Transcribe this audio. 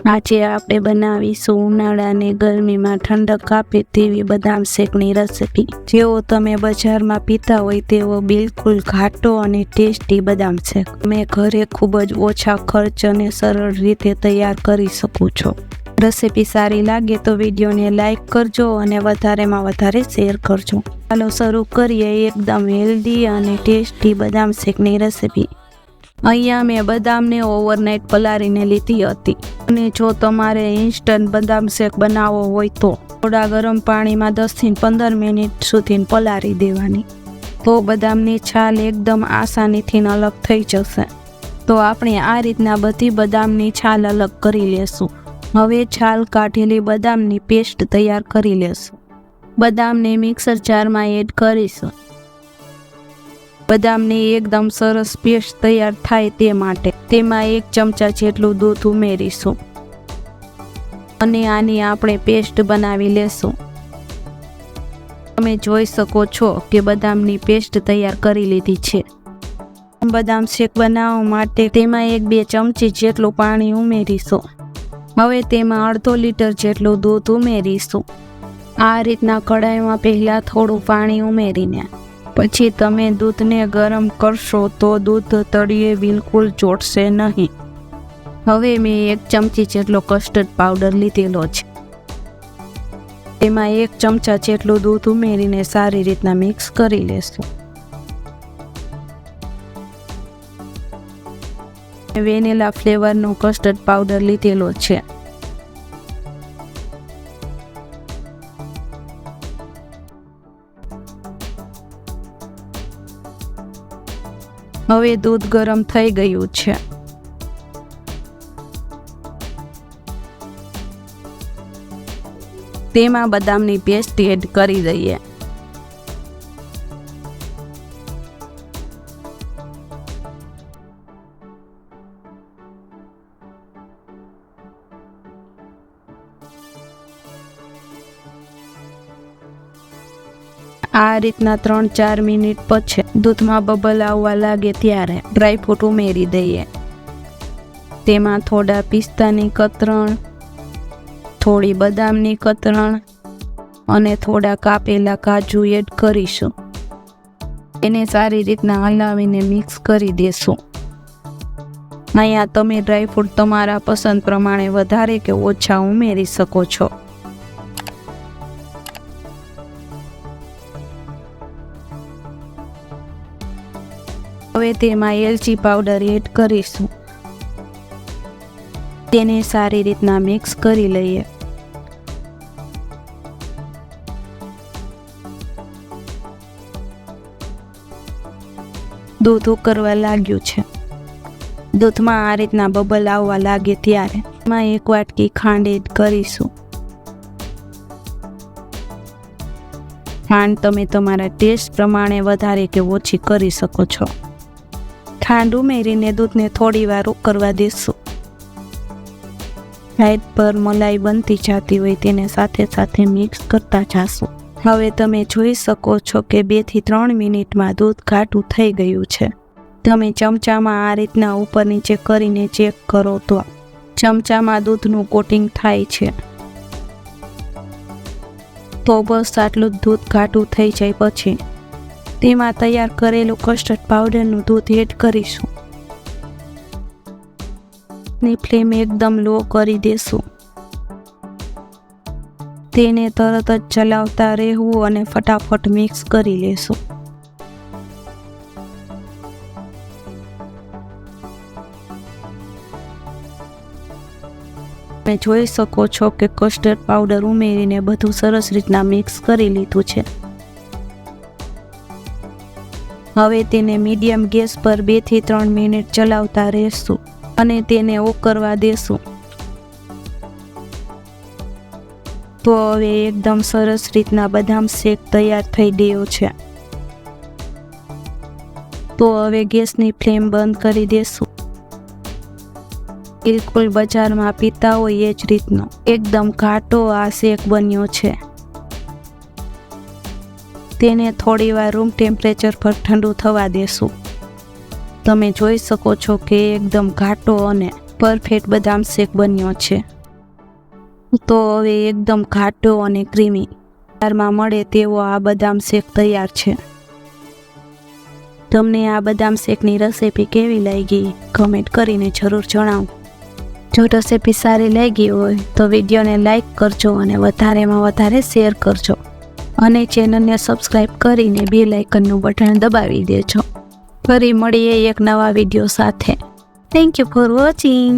આજે આપણે બનાવીશું ઉનાળાની ગરમીમાં ઠંડક આપે તેવી બદામ શેકની રેસીપી। જેવો તમે બજારમાં પીતા હોય તેવો બિલકુલ ઘાટો અને ટેસ્ટી બદામ શેક તમે ઘરે ખૂબ જ ઓછા ખર્ચ અને સરળ રીતે તૈયાર કરી શકો છો। રેસીપી સારી લાગે તો વિડીયોને લાઈક કરજો અને વધારેમાં વધારે શેર કરજો। ચાલો શરૂ કરીએ એકદમ હેલ્ધી અને ટેસ્ટી બદામ શેકની રેસીપી। અહીંયા મેં બદામને ઓવરનાઇટ પલાળીને લીધી હતી અને જો તમારે ઇન્સ્ટન્ટ બદામ શેક બનાવવો હોય તો થોડા ગરમ પાણીમાં 10 થી 15 મિનિટ સુધી પલાળી દેવાની, તો બદામની છાલ એકદમ આસાનીથી અલગ થઈ જશે। તો આપણે આ રીતના બધી બદામની છાલ અલગ કરી લેશું। હવે છાલ કાઢેલી બદામની પેસ્ટ તૈયાર કરી લેશું। બદામને મિક્સર જારમાં એડ કરીશું। બદામની એકદમ સરસ પેસ્ટ તૈયાર થાય તે માટે તેમાં 1 ચમચા જેટલું દૂધ ઉમેરીશું અને આની આપણે પેસ્ટ બનાવી લેશું। તમે જોઈ શકો છો કે બદામની પેસ્ટ તૈયાર કરી લીધી છે। બદામ શેક બનાવવા માટે તેમાં 1-2 ચમચી જેટલું પાણી ઉમેરીશું। હવે તેમાં અડધો લીટર જેટલું દૂધ ઉમેરીશું। આ રીતના કઢાઈમાં પહેલા થોડું પાણી ઉમેરીને પછી તમે દૂધને ગરમ કરશો તો દૂધ તળિયે બિલકુલ ચોટશે નહીં। હવે મેં 1 ચમચી જેટલો કસ્ટર્ડ પાવડર લીધેલો છે, તેમાં 1 ચમચા જેટલું દૂધ ઉમેરીને સારી રીતના મિક્સ કરી લેશું। વેનીલા ફ્લેવરનો કસ્ટર્ડ પાવડર લીધેલો છે। હવે દૂધ ગરમ થઈ ગયું છે। તેમાં બદામની પેસ્ટ એડ કરી દઈએ। આ રીતના 3-4 મિનિટ પછી દૂધમાં બબલ આવવા લાગે ત્યારે ડ્રાયફ્રૂટ ઉમેરી દઈએ। તેમાં થોડા પિસ્તાની કતરણ, થોડી બદામની કતરણ અને થોડા કાપેલા કાજુ એડ કરીશું। એને સારી રીતના હલાવીને મિક્સ કરી દેશું। અહીંયા તમે ડ્રાયફ્રૂટ તમારા પસંદ પ્રમાણે વધારે કે ઓછા ઉમેરી શકો છો। હવે તેમાં એલચી પાવડર એડ કરીશું। તેને સારી રીતના મિક્સ કરી લઈએ। દૂધ ઉકળવા લાગ્યું છે। દૂધમાં આ રીતના બબલ આવવા લાગે ત્યારે એમાં 1 વાટકી ખાંડ એડ કરીશું। ખાંડ તમે તમારા ટેસ્ટ પ્રમાણે વધારે કે ઓછી કરી શકો છો। ખાંડ ઉમેરીને દૂધને થોડી વાર ઉકળવા દેશું। સાઈડ પર મલાઈ બનતી જતી હોય તેને સાથે સાથે મિક્સ કરતા જાશું। હવે તમે જોઈ શકો છો કે 2 થી 3 મિનિટમાં દૂધ ઘાટું થઈ ગયું છે। તમે ચમચામાં આ રીતના ઉપર નીચે કરીને ચેક કરો તો ચમચામાં દૂધનું કોટિંગ થાય છે। તો બસ આટલું જ દૂધ ઘાટું થઈ જાય પછી તેમાં તૈયાર કરેલું કસ્ટર્ડ પાવડરનું દૂધ એડ કરીશું। ની ફ્લેમ એકદમ લો કરી દેશું। તેને તરત જ ચલાવતા રહેવું અને ફટાફટ મિક્સ કરી લેશું। તમે જોઈ શકો છો કે કસ્ટર્ડ પાવડર ઉમેરીને બધું સરસ રીતના મિક્સ કરી લીધું છે। હવે તેને મીડિયમ ગેસ પર 2 થી 3 મિનિટ ચલાવતા રહેશું અને તેને ઉકળવા દેશું। તો હવે એકદમ સરસ રીતના બદામ શેક તૈયાર થઈ ગયો છે। તો હવે ગેસની ફ્લેમ બંધ કરી દેશું। બિલકુલ બજારમાં પીતા હોય એ જ રીતનો એકદમ ઘાટો આ શેક બન્યો છે। તેને થોડી વાર રૂમ ટેમ્પરેચર પર ઠંડુ થવા દેશું। તમે જોઈ શકો છો કે એકદમ ઘાટો અને પરફેક્ટ બદામ શેક બન્યો છે. તો હવે એકદમ ઘાટો અને ક્રીમી બજારમાં મળે તેવો આ બદામ શેક તૈયાર છે. તમને આ બદામ શેકની રેસીપી કેવી લાગી કમેન્ટ કરીને જરૂર જણાવો. જો રેસીપી સારી લાગી હોય તો વિડીયોને લાઈક કરજો અને વધારેમાં વધારે શેર કરજો અને ચેનલને સબસ્ક્રાઈબ કરીને બેલ આઇકનનું બટન દબાવી દેજો. ફરી મળીએ એક નવા વિડીયો સાથે. Thank you for watching.